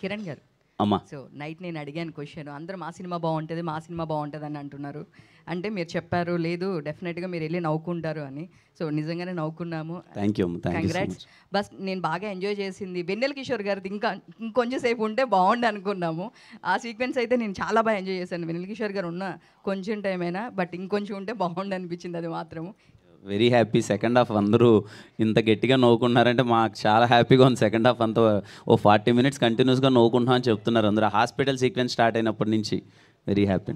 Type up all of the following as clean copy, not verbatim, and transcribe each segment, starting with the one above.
కిరణ్ గారు, అమ్మా so night నేను అడిగాను క్వశ్చన్, అందరూ మా సినిమా బాగుంటుంది మా సినిమా బాగుంటుంది అని అంటున్నారు. అంటే మీరు చెప్పారు లేదు డెఫినెట్గా మీరు వెళ్ళి నవ్వుకుంటారు అని. సో నిజంగానే నవ్వుకున్నాము. థ్యాంక్ యూ అమ్మ, thank you so congrats. Much. Bus నేను బాగా ఎంజాయ్ చేసింది వెన్నెల కిషోర్ గారిది, ఇంకా ఇంకొంచెం సేపు ఉంటే బాగుండు అనుకున్నాము. ఆ సీక్వెన్స్ అయితే నేను చాలా బాగా ఎంజాయ్ చేశాను. వెన్నెల కిషోర్ గారు ఉన్న కొంచెం టైం అయినా బట్ ఇంకొంచెం ఉంటే బాగుండు అనిపించింది అది మాత్రము. Very happy. సెకండ్ హాఫ్ అందరూ ఇంత గట్టిగా నవ్వుకుంటున్నారంటే మాకు చాలా హ్యాపీగా ఉంది. సెకండ్ హాఫ్ అంతా ఓ 40 minutes కంటిన్యూస్గా నవ్వుకుంటున్నాం అని చెప్తున్నారు అందరూ. హాస్పిటల్ సీక్వెన్స్ స్టార్ట్ అయినప్పటి నుంచి వెరీ హ్యాపీ.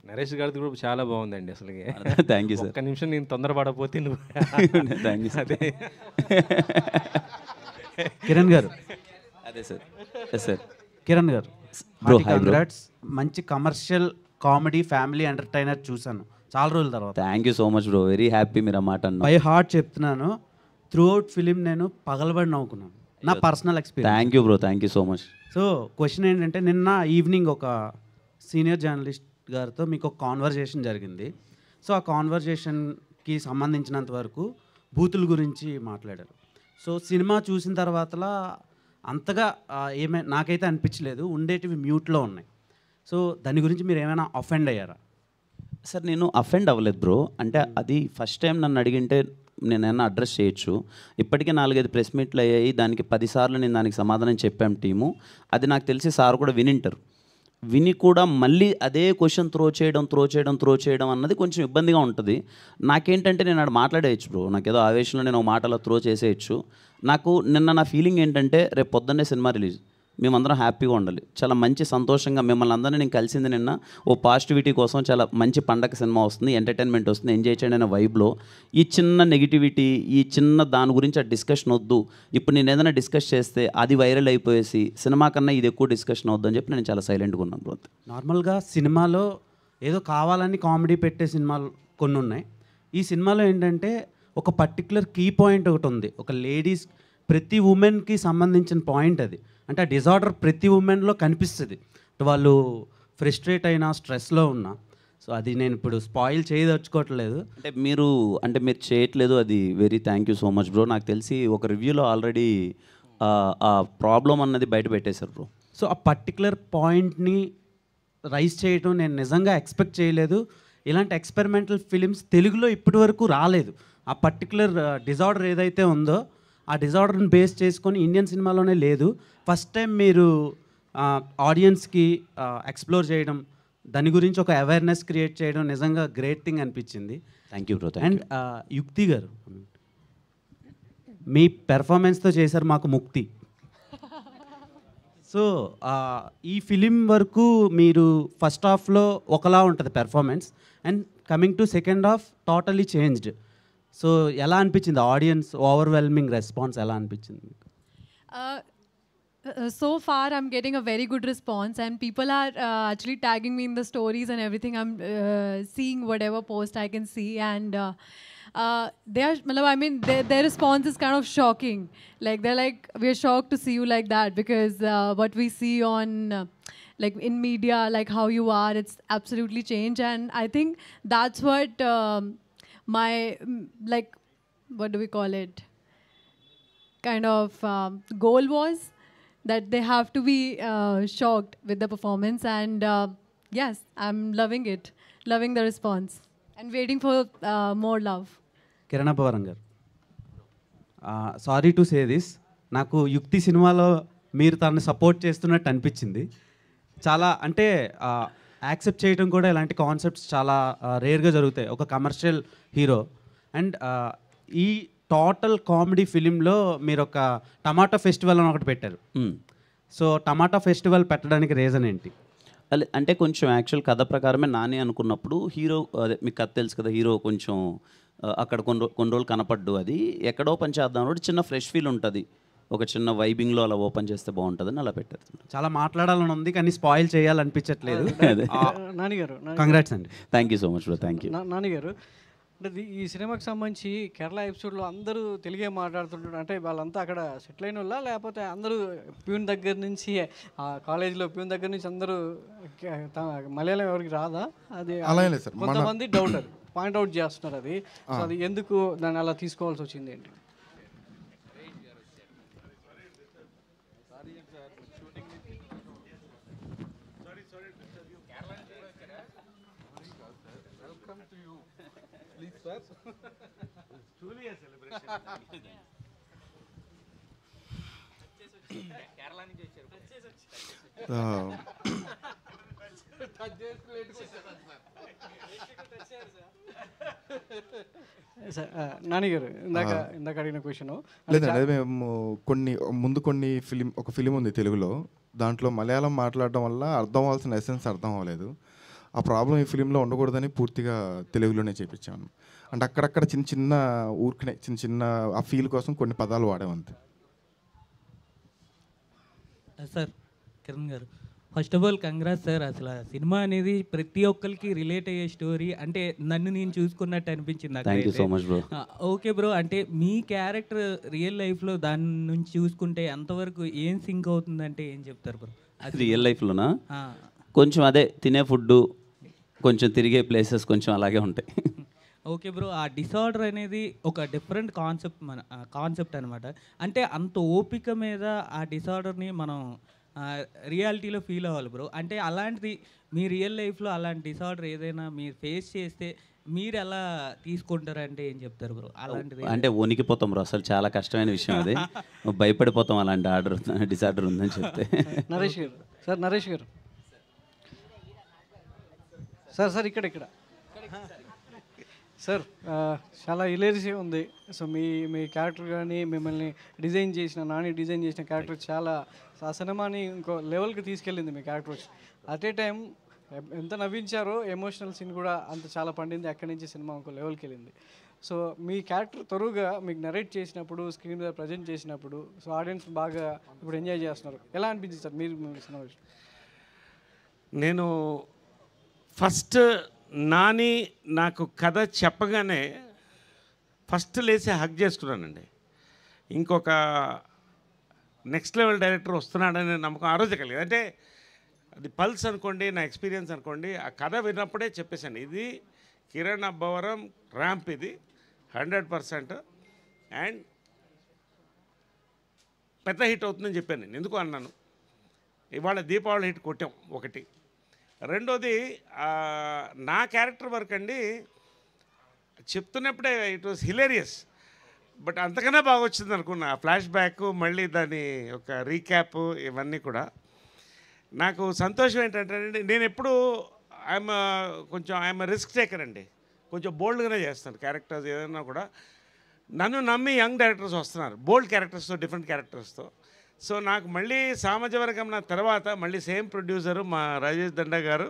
నరేష్ గారిది కూడా చాలా బాగుందండి అసలు. Thank you sir. ఒక్క నిమిషం నేను తొందరపడకపోతే నువ్వు థ్యాంక్ యూ అదే కిరణ్ గారు, అదే సార్. Yes sir. కిరణ్ గారు Bro, hi bro. కంగ్రాట్స్. మంచి కమర్షియల్ కామెడీ ఫ్యామిలీ ఎంటర్టైనర్ చూశాను చాలా రోజుల తర్వాత. Thank you so much bro, very happy మీరు ఆ మాట అన్న. బై హార్ట్ చెప్తున్నాను, త్రూ అవుట్ ఫిలిం నేను పగలబడి నవ్వుకున్నాను, నా personal experience. Thank you bro, thank you so much. So question ఏంటంటే, నిన్న ఈవినింగ్ ఒక సీనియర్ జర్నలిస్ట్ గారితో మీకు ఒక కాన్వర్జేషన్ జరిగింది. సో ఆ కాన్వర్జేషన్కి సంబంధించినంత వరకు బూతుల గురించి మాట్లాడారు. సో సినిమా చూసిన తర్వాతలా అంతగా నాకైతే అనిపించలేదు, ఉండేటివి మ్యూట్లో ఉన్నాయి. సో దాని గురించి మీరు ఏమైనా అఫెండ్ అయ్యారా? సార్ నేను అఫెండ్ అవ్వలేదు బ్రో. అంటే అది ఫస్ట్ టైం నన్ను అడిగింటే నేనైనా అడ్రస్ చేయొచ్చు. ఇప్పటికే 4-5 ప్రెస్ మీట్లు అయ్యాయి, దానికి 10 సార్లు నేను దానికి సమాధానం చెప్పాం టీము. అది నాకు తెలిసి సార్ కూడా వినింటారు. విని కూడా మళ్ళీ అదే క్వశ్చన్ త్రో చేయడం అన్నది కొంచెం ఇబ్బందిగా ఉంటుంది. నాకేంటంటే నేను అక్కడ మాట్లాడేయచ్చు బ్రో, నాకు ఏదో ఆవేశంలో నేను ఒక మాటలో త్రో చేసేయచ్చు. నాకు నిన్న నా ఫీలింగ్ ఏంటంటే, రేపు పొద్దున్నే సినిమా రిలీజ్, మేమందరం హ్యాపీగా ఉండాలి, చాలా మంచి సంతోషంగా మిమ్మల్ని అందరినీ నేను కలిసింది నిన్న ఓ పాజిటివిటీ కోసం. చాలా మంచి పండగ సినిమా వస్తుంది, ఎంటర్టైన్మెంట్ వస్తుంది, ఎంజాయ్ చేయండి అనే వైబ్లో ఈ చిన్న నెగిటివిటీ, ఈ చిన్న దాని గురించి ఆ డిస్కషన్ వద్దు. ఇప్పుడు నేను ఏదైనా డిస్కస్ చేస్తే అది వైరల్ అయిపోయేసి సినిమా కన్నా ఇది ఎక్కువ డిస్కషన్ అవుద్దు అని చెప్పి నేను చాలా సైలెంట్గా ఉన్నాను బ్రో. నార్మల్గా సినిమాలో ఏదో కావాలని కామెడీ పెట్టే సినిమాలు కొన్ని ఉన్నాయి. ఈ సినిమాలో ఏంటంటే ఒక పర్టికులర్ కీ పాయింట్ ఒకటి ఉంది, ఒక లేడీస్, ప్రతి ఉమెన్కి సంబంధించిన పాయింట్ అది. అంటే ఆ డిజార్డర్ ప్రతి ఉమెన్లో కనిపిస్తుంది, వాళ్ళు ఫ్రస్ట్రేట్ అయినా స్ట్రెస్లో ఉన్నా. సో అది నేను ఇప్పుడు స్పాయిల్ చేయదలుచుకోవట్లేదు. అంటే మీరు చేయట్లేదు, అది very thank you so much bro. నాకు తెలిసి ఒక రివ్యూలో ఆల్రెడీ ఆ ప్రాబ్లం అన్నది బయట పెట్టేశారు బ్రో. సో ఆ పర్టికులర్ పాయింట్ని రైజ్ చేయడం నేను నిజంగా ఎక్స్పెక్ట్ చేయలేదు. ఇలాంటి ఎక్స్పెరిమెంటల్ ఫిలిమ్స్ తెలుగులో ఇప్పటి వరకు రాలేదు. ఆ పర్టికులర్ డిజార్డర్ ఏదైతే ఉందో ఆ డిజార్డర్ని బేస్ చేసుకొని ఇండియన్ సినిమాలోనే లేదు. ఫస్ట్ టైం మీరు ఆడియన్స్కి ఎక్స్ప్లోర్ చేయడం, దాని గురించి ఒక అవేర్నెస్ క్రియేట్ చేయడం నిజంగా గ్రేట్ థింగ్ అనిపించింది. Thank you bro. అండ్ యుక్తి గారు, మీ పెర్ఫార్మెన్స్తో చేశారు మాకు ముక్తి. సో ఈ ఫిలిం వరకు మీరు ఫస్ట్ హాఫ్లో ఒకలా ఉంటుంది performance, and coming to second half totally changed. So ఎలా అనిపించింది, ఆడియన్స్ ఓవర్వెల్మింగ్ రెస్పాన్స్ ఎలా అనిపించింది? So far I'm getting a very good response, and people are actually tagging me in the stories and everything. I'm seeing whatever post I can see, and they are, I mean, their response is kind of shocking. Like they're like, we're shocked to see you like that, because what we see on like in media, like how you are, it's absolutely changed. And I think that's what my like, what do we call it, kind of goal was, that they have to be shocked with the performance. And yes, I'm loving it, loving the response, and waiting for more love. Kiran Abbavaram గారు, sorry to say this, నాకు యుక్తి సినిమాలో మీరు తనని support చేస్తున్నట్టు అనిపించింది. చాలా అంటే యాక్సెప్ట్ చేయడం కూడా ఇలాంటి కాన్సెప్ట్స్ చాలా రేర్గా జరుగుతాయి ఒక కమర్షియల్ హీరో. అండ్ ఈ టోటల్ కామెడీ ఫిలింలో మీరు ఒక టమాటా ఫెస్టివల్ అని ఒకటి పెట్టారు. సో టమాటా ఫెస్టివల్ పెట్టడానికి రీజన్ ఏంటి? అంటే కొంచెం యాక్చువల్ కథ ప్రకారమే నాని అనుకున్నప్పుడు హీరో, అదే మీకు కథ తెలుసు కదా, హీరో కొంచెం అక్కడ కొన్ని రోజులు కనపడ్డు, అది ఎక్కడ ఓపెన్ చేద్దాం అంటే చిన్న ఫ్రెష్ ఫీల్ ఉంటుంది, ఒక చిన్న వైబింగ్లో అలా ఓపెన్ చేస్తే బాగుంటుందని అలా పెట్టారు. చాలా మాట్లాడాలని ఉంది కానీ స్పాయిల్ చేయాలనిపించట్లేదు. నానిగారు, కంగ్రాట్స్ అండి. Thank you so much bro. Thank you. నానిగారు, అంటే ఈ సినిమాకి సంబంధించి కేరళ ఎపిసోడ్లో అందరూ తెలుగే మాట్లాడుతుంటారు. అంటే వాళ్ళంతా అక్కడ సెటిల్ అయిన వాళ్ళ, లేకపోతే అందరూ ప్యూన్ దగ్గర నుంచి, కాలేజీలో ప్యూన్ దగ్గర నుంచి అందరూ మలయాళం ఎవరికి రాదా? అది కొంతమంది డౌటర్ పాయింట్అవుట్ చేస్తున్నారు. అది సో అది ఎందుకు దాన్ని అలా తీసుకోవాల్సి వచ్చింది ఏంటి? నాని గారు ఇందాక అడిగిన క్వశ్చన్ లేదండి, అదే మేము కొన్ని ఒక ఫిలిం ఉంది తెలుగులో, దాంట్లో మలయాళం మాట్లాడడం వల్ల అర్థం అవ్వాల్సిన ఎసెన్స్ అర్థం అవ్వలేదు. ఆ ప్రాబ్లం ఈ ఫిలింలో ఉండకూడదని పూర్తిగా తెలుగులోనే చేయించాను. అంటే అక్కడక్కడ చిన్న చిన్న ఊరికనే చిన్న ఆ ఫీల్ కోసం కొన్ని పదాలు వాడామంతే. సార్ కిరణ్ గారు, first of all congrats sir. అసలు సినిమా అనేది ప్రతి ఒక్కరికి రిలేట్ అయ్యే స్టోరీ, అంటే నన్ను నేను చూసుకున్నట్టు అనిపించింది. Thank you so much bro. Okay bro, అంటే మీ క్యారెక్టర్ రియల్ లైఫ్లో దాని నుంచి చూసుకుంటే ఎంతవరకు ఏం సింక్ అవుతుందంటే ఏం చెప్తారు బ్రో? రియల్ లైఫ్లోనా కొంచెం అదే తినే ఫుడ్, కొంచెం తిరిగే ప్లేసెస్ కొంచెం అలాగే ఉంటాయి. ఓకే బ్రో, ఆ డిసార్డర్ అనేది ఒక డిఫరెంట్ కాన్సెప్ట్ అనమాట. అంటే అంత ఓపిక మీద ఆ డిసార్డర్ని మనం రియాలిటీలో ఫీల్ అవ్వాలి బ్రో. అంటే అలాంటిది మీ రియల్ లైఫ్లో అలాంటి డిసార్డర్ ఏదైనా మీరు ఫేస్ చేస్తే మీరు ఎలా తీసుకుంటారంటే ఏం చెప్తారు బ్రో? అలాంటిది అంటే వణికిపోతాం బ్రో, అసలు చాలా కష్టమైన విషయం అది. భయపడిపోతాం అలాంటి డిసార్డర్ ఉందని చెప్తే. నరేష్ గారు సార్ ఇక్కడ సార్ చాలా హిలేరియస్ ఉంది. సో మీ క్యారెక్టర్ కానీ మిమ్మల్ని నాని డిజైన్ చేసిన క్యారెక్టర్ చాలా ఆ సినిమాని ఇంకో లెవెల్కి తీసుకెళ్ళింది. మీ క్యారెక్టర్ అట్ ఏ టైం ఎంత నవ్వించారో ఎమోషనల్ సీన్ కూడా అంత చాలా పండింది. అక్కడి నుంచి సినిమా ఇంకో లెవెల్కి వెళ్ళింది. సో మీ క్యారెక్టర్ త్వరగా మీకు నరేట్ చేసినప్పుడు, స్క్రీన్ మీద ప్రజెంట్ చేసినప్పుడు, సో ఆడియన్స్ బాగా ఇప్పుడు ఎంజాయ్ చేస్తున్నారు. ఎలా అనిపించింది సార్ మీరు సినిమా? నేను ఫస్ట్ నాని నాకు కథ చెప్పగానే ఫస్ట్ లేచి హగ్ చేసుకున్నానండి. ఇంకొక నెక్స్ట్ లెవెల్ డైరెక్టర్ వస్తున్నాడనే నమ్మకం ఆ రోజే కలిగింది. అంటే అది పల్స్ అనుకోండి, నా ఎక్స్పీరియన్స్ అనుకోండి. ఆ కథ విన్నప్పుడే చెప్పేశాను, ఇది కిరణ్ అబ్బవరం ర్యాంప్, ఇది 100% అండ్ పెద్ద హిట్ అవుతుందని చెప్పాను నేను. ఎందుకు అన్నాను, ఇవాళ దీపావళి హిట్ కొట్టాం ఒకటి. రెండోది నా క్యారెక్టర్ వర్క్ అండి, చెప్తున్నప్పుడే ఇట్ వాజ్ హిలేరియస్, బట్ అంతకన్నా బాగా వచ్చింది అనుకున్నా. ఫ్లాష్ బ్యాక్, మళ్ళీ దాని ఒక రీక్యాప్, ఇవన్నీ కూడా నాకు సంతోషం. ఏంటంటే నేను ఎప్పుడు ఐఎమ్ రిస్క్ టేకర్ అండి, కొంచెం బోల్డ్గానే చేస్తాను క్యారెక్టర్స్ ఏదైనా కూడా. నన్ను నమ్మి యంగ్ డైరెక్టర్స్ వస్తున్నారు, బోల్డ్ క్యారెక్టర్స్తో, డిఫరెంట్ క్యారెక్టర్స్తో. సో నాకు మళ్ళీ సామాజవర్గం నా తర్వాత మళ్ళీ సేమ్ ప్రొడ్యూసరు మా రాజేష్ దండా గారు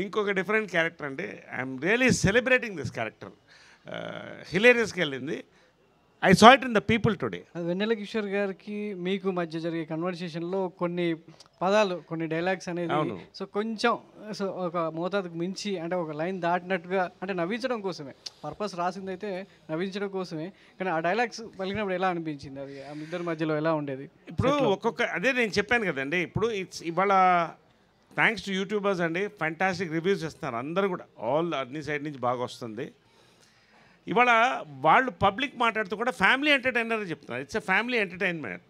ఇంకొక డిఫరెంట్ క్యారెక్టర్ అండి. I'm really celebrating this character. హిలేరియస్కి వెళ్ళింది. I saw it in the people today. Vennela Kishore గారికి మీకు మధ్య జరిగే కన్వర్సేషన్లో కొన్ని పదాలు, కొన్ని డైలాగ్స్ అనేది సో కొంచెం సో ఒక మోతాదుకు మించి, అంటే ఒక లైన్ దాటినట్టుగా, అంటే నవ్వించడం కోసమే పర్పస్ రాసిందైతే నవ్వించడం కోసమే, కానీ ఆ డైలాగ్స్ పలికినప్పుడు ఎలా అనిపించింది? అది ఆ ఇద్దరి మధ్యలో ఎలా ఉండేది? ఇప్పుడు అదే నేను చెప్పాను కదండి, ఇప్పుడు ఇవాళ థ్యాంక్స్ టు యూట్యూబర్స్ అండి, ఫ్యాంటాస్టిక్ రివ్యూస్ ఇస్తున్నారు అందరూ కూడా, అన్ని సైడ్ నుంచి బాగా వస్తుంది. ఇవాళ వాళ్ళు పబ్లిక్ మాట్లాడుతూ కూడా ఫ్యామిలీ ఎంటర్టైనర్ చెప్తున్నారు. It's a family entertainment.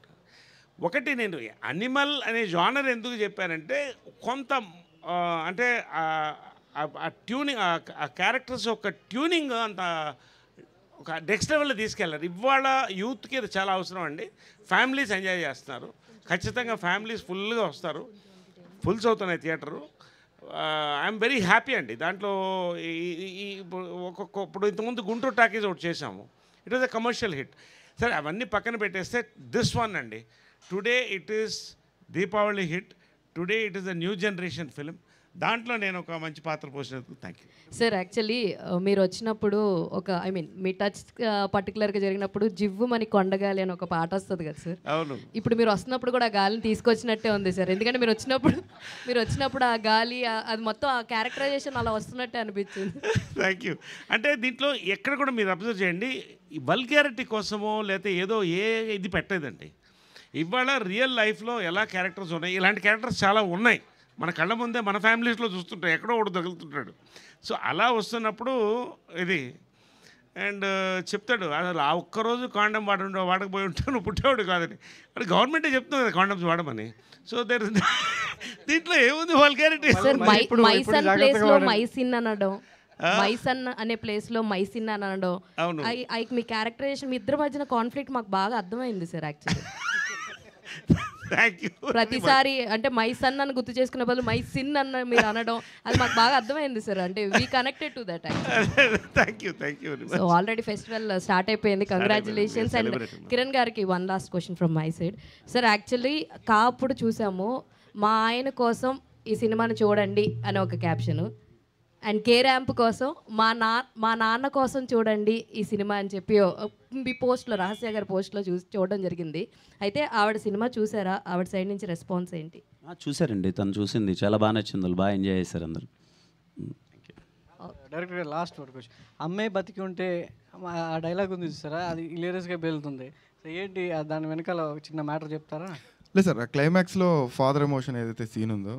ఒకటి నేను అనిమల్ అనే జానర్ ఎందుకు చెప్పానంటే, కొంత అంటే ఆ ట్యూనింగ్, ఆ క్యారెక్టర్స్ ఒక ట్యూనింగ్ అంత ఒక నెక్స్ట్ లెవెల్లో తీసుకెళ్ళారు. ఇవాళ యూత్కి ఇది చాలా అవసరం అండి. ఫ్యామిలీస్ ఎంజాయ్ చేస్తున్నారు, ఖచ్చితంగా ఫ్యామిలీస్ ఫుల్గా వస్తారు, ఫుల్స్ అవుతున్నాయి థియేటరు. ఐఎమ్ వెరీ హ్యాపీ అండి. దాంట్లో ఇప్పుడు ఇంతకుముందు గుంటూరు టాకీస్ ఒకటి చేసాము, it was a commercial hit. సరే అవన్నీ పక్కన పెట్టేస్తే దిస్ వన్ అండి, today it is Deepavali hit, today it is a new generation film. దాంట్లో నేను ఒక మంచి పాత్ర పోసినందుకు థ్యాంక్ యూ సార్. యాక్చువల్లీ మీరు వచ్చినప్పుడు ఒక మీ టచ్ పర్టికులర్గా జరిగినప్పుడు జివ్వు మని కొండగాలి అని ఒక పాట వస్తుంది కదా సార్. అవును, ఇప్పుడు మీరు వస్తున్నప్పుడు కూడా ఆ గాలిని తీసుకొచ్చినట్టే ఉంది సార్. ఎందుకంటే మీరు వచ్చినప్పుడు ఆ గాలి అది మొత్తం ఆ క్యారెక్టరైజేషన్ అలా వస్తున్నట్టే అనిపించింది. Thank you. అంటే దీంట్లో ఎక్కడ కూడా మీరు అబ్జర్వ్ చేయండి, వల్గారిటీ కోసమో లేకపోతే ఏదో ఇది పెట్టలేదండి. ఇవాళ రియల్ లైఫ్లో ఎలా క్యారెక్టర్స్ ఉన్నాయి, ఇలాంటి క్యారెక్టర్స్ చాలా ఉన్నాయి మన కళ్ళ ముందే, మన ఫ్యామిలీస్లో చూస్తుంటాయి, ఎక్కడో ఒకటి తగులుతుంటాడు. సో అలా వస్తున్నప్పుడు ఇది అండ్ చెప్తాడు, అసలు ఆ ఒక్కరోజు కాండం వాడకపోయి ఉంటే నువ్వు పుట్టేవాడు కాదని. అంటే గవర్నమెంటే చెప్తుంది కదా కాండమ్స్ వాడమని. సో దీంట్లో ఏముంది వల్గారిటీ? మైసిన్ అనడం మైసన్ అనే ప్లేస్లో మైసిన్ అని అనడం అవును. మీ క్యారెక్టరైజేషన్ మీ ఇద్దరి మధ్యన కాన్ఫ్లిక్ట్ మాకు బాగా అర్థమైంది సార్ యాక్చువల్లీ. Thank you. ప్రతిసారి అంటే మైసన్ అని గుర్తు చేసుకునే బదులు మైసిన్ అన్న మీరు అనడం అది మాకు బాగా అర్థమైంది సార్. అంటే we connected to that. Thank you very much. So already festival start అయిపోయింది. కంగ్రాచులేషన్స్. అండ్ కిరణ్ గారికి one last question from my side. Sir actually కాపుడు చూసాము, మా ఆయన కోసం ఈ సినిమాని చూడండి అని ఒక క్యాప్షను, అండ్ కే ర్యాంప్ కోసం మా నాన్న కోసం చూడండి ఈ సినిమా అని చెప్పి మీ పోస్ట్లో, రహస్య గారి పోస్ట్లో చూడడం జరిగింది. అయితే ఆవిడ సినిమా చూసారా? ఆవిడ సైడ్ నుంచి రెస్పాన్స్ ఏంటి? చూసారండి, తను చూసింది, చాలా బాగా నచ్చింది, వాళ్ళు బాగా ఎంజాయ్ చేశారు అందరూ. డైరెక్ట్గా లాస్ట్ వర్క్ వచ్చి అమ్మాయి బతికి ఉంటే ఆ డైలాగ్ ఉంది చూసారా, అది హిలేరియస్గా పేలుతుంది. సో ఏంటి దాని వెనకాల ఒక చిన్న మ్యాటర్ చెప్తారా? లేదు సార్, క్లైమాక్స్లో ఫాదర్ ఎమోషన్ ఏదైతే సీన్ ఉందో